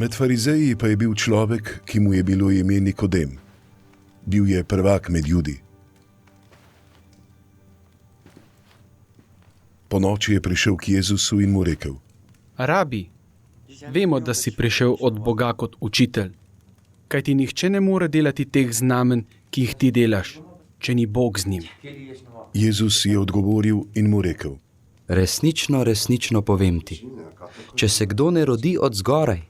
Med farizeji pa je bil človek, ki mu je bilo ime Nikodem. Bil je prvak med Judi. Ponoči je prišel k Jezusu in mu rekel: Rabi, vemo, da si prišel od Boga kot učitelj, kajti nihče ne more delati teh znamen, ki jih ti delaš, če ni Bog z njim. Jezus je odgovoril in mu rekel: Resnično, resnično povem ti, če se kdo ne rodi od zgoraj,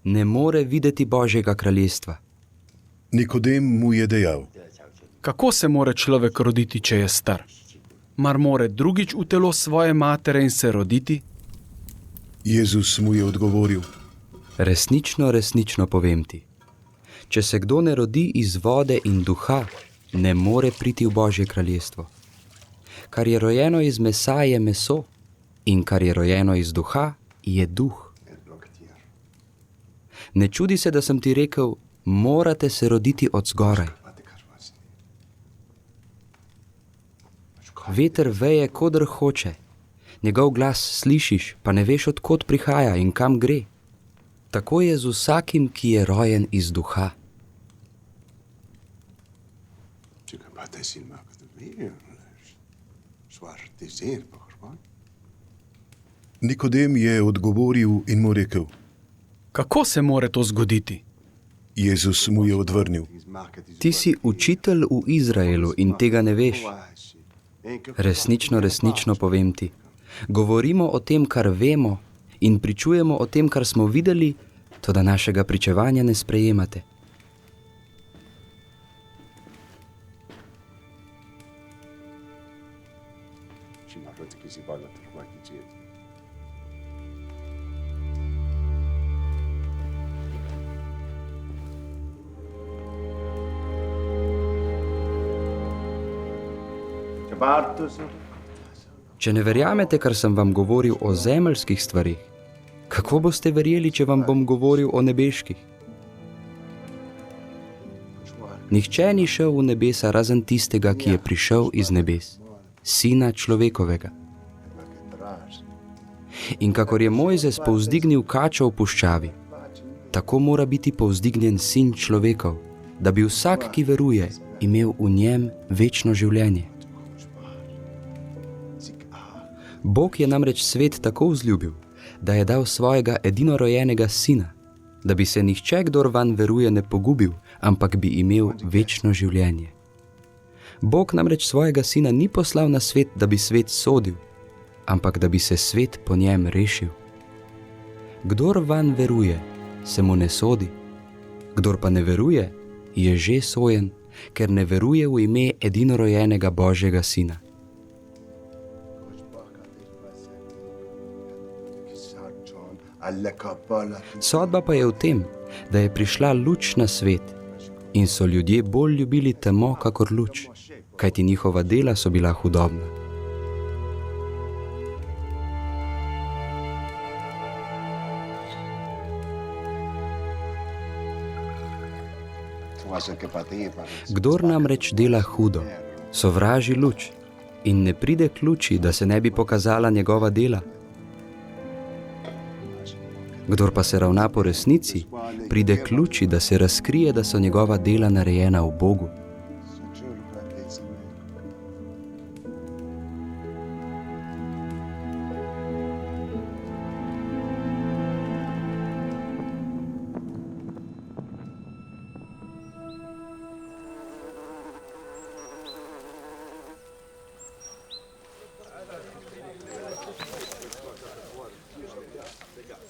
ne more videti Božjega kraljestva. Nikodem mu je dejal: Kako se more človek roditi, če je star? Mar more drugič v telo svoje matere in se roditi? Jezus mu je odgovoril: Resnično, resnično povem ti, če se kdo ne rodi iz vode in duha, ne more priti v Božje kraljestvo. Kar je rojeno iz mesa, je meso, in kar je rojeno iz duha, je duh. Ne čudi se, da sem ti rekel, morate se roditi od zgoraj. Veter veje, kodr hoče. Njegov glas slišiš, pa ne veš, od kod prihaja in kam gre. Tako je z vsakim, ki je rojen iz duha. Nikodem je odgovoril in mu rekel: Kako se more to zgoditi? Jezus mu je odvrnil: Ti si učitelj v Izraelu in tega ne veš. Resnično, resnično povem ti, govorimo o tem, kar vemo, in pričujemo o tem, kar smo videli, toda našega pričevanja ne sprejemate. Če ne verjamete, kar sem vam govoril o zemeljskih stvarih, kako boste verjeli, če vam bom govoril o nebeških? Nihče ni šel v nebesa razen tistega, ki je prišel iz nebes, Sina človekovega. In kakor je Mojzes povzdignil kačo v puščavi, tako mora biti povzdignjen Sin človekov, da bi vsak, ki veruje, imel v njem večno življenje. Bog je namreč svet tako vzljubil, da je dal svojega edinorojenega Sina, da bi se nihče, kdor vanj veruje, ne pogubil, ampak bi imel večno življenje. Bog namreč svojega Sina ni poslal na svet, da bi svet sodil, ampak da bi se svet po njem rešil. Kdor vanj veruje, se mu ne sodi. Kdor pa ne veruje, je že sojen, ker ne veruje v ime edinorojenega Božjega Sina. Sodba pa je v tem, da je prišla luč na svet in so ljudje bolj ljubili temo kakor luč, kajti njihova dela so bila hudobna. Kdor namreč dela hudo, sovraži luč in ne pride k luči, da se ne bi pokazala njegova dela. Kdor pa se ravna po resnici, pride k luči, da se razkrije, da so njegova dela narejena v Bogu.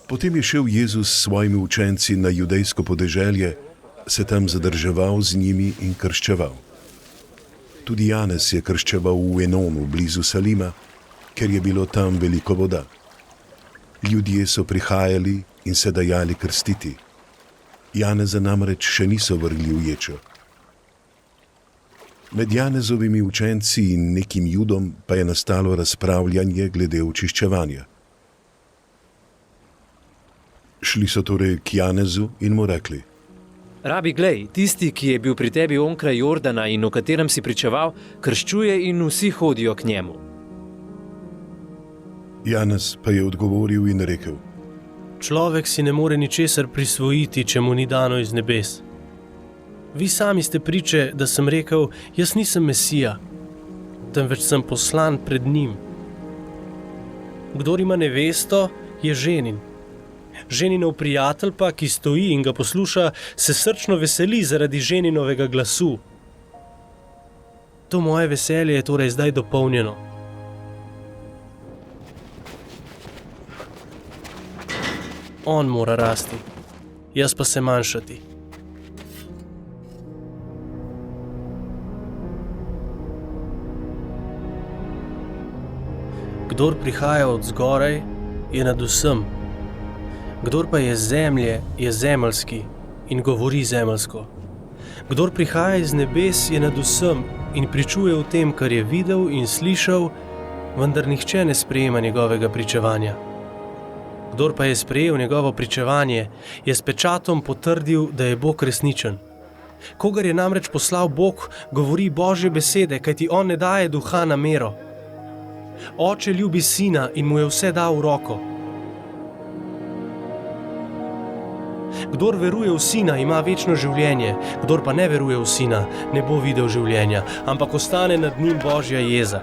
Potem je šel Jezus s svojimi učenci na judejsko podeželje, se tam zadrževal z njimi in krščeval. Tudi Janez je krščeval v Enonu, blizu Salima, ker je bilo tam veliko voda. Ljudje so prihajali in se dajali krstiti. Janeza namreč še niso vrgli v ječo. Med Janezovimi učenci in nekim Judom pa je nastalo razpravljanje glede očiščevanja. Šli so torej k Janezu in mu rekli: Rabi, glej, tisti, ki je bil pri tebi onkraj Jordana in o katerem si pričeval, krščuje in vsi hodijo k njemu. Janez pa je odgovoril in rekel: Človek si ne more ničesar prisvojiti, če mu ni dano iz nebes. Vi sami ste priče, da sem rekel, jaz nisem Mesija, temveč sem poslan pred njim. Kdor ima nevesto, je ženin. Ženinov prijatelj pa, ki stoji in ga posluša, se srčno veseli zaradi ženinovega glasu. To moje veselje je torej zdaj dopolnjeno. On mora rasti, jaz pa se manjšati. Kdor prihaja od zgoraj, je nad vsem. Kdor pa je z zemlje, je zemeljski in govori zemeljsko. Kdor prihaja iz nebes, je nad vsem in pričuje o tem, kar je videl in slišal, vendar nihče ne sprejema njegovega pričevanja. Kdor pa je sprejel njegovo pričevanje, je s pečatom potrdil, da je Bog resničen. Kogar je namreč poslal Bog, govori Božje besede, kajti on ne daje duha na mero. Oče ljubi sina in mu je vse dal v roko. Kdor veruje v sina, ima večno življenje, kdor pa ne veruje v sina, ne bo videl življenja, ampak ostane nad njim Božja jeza.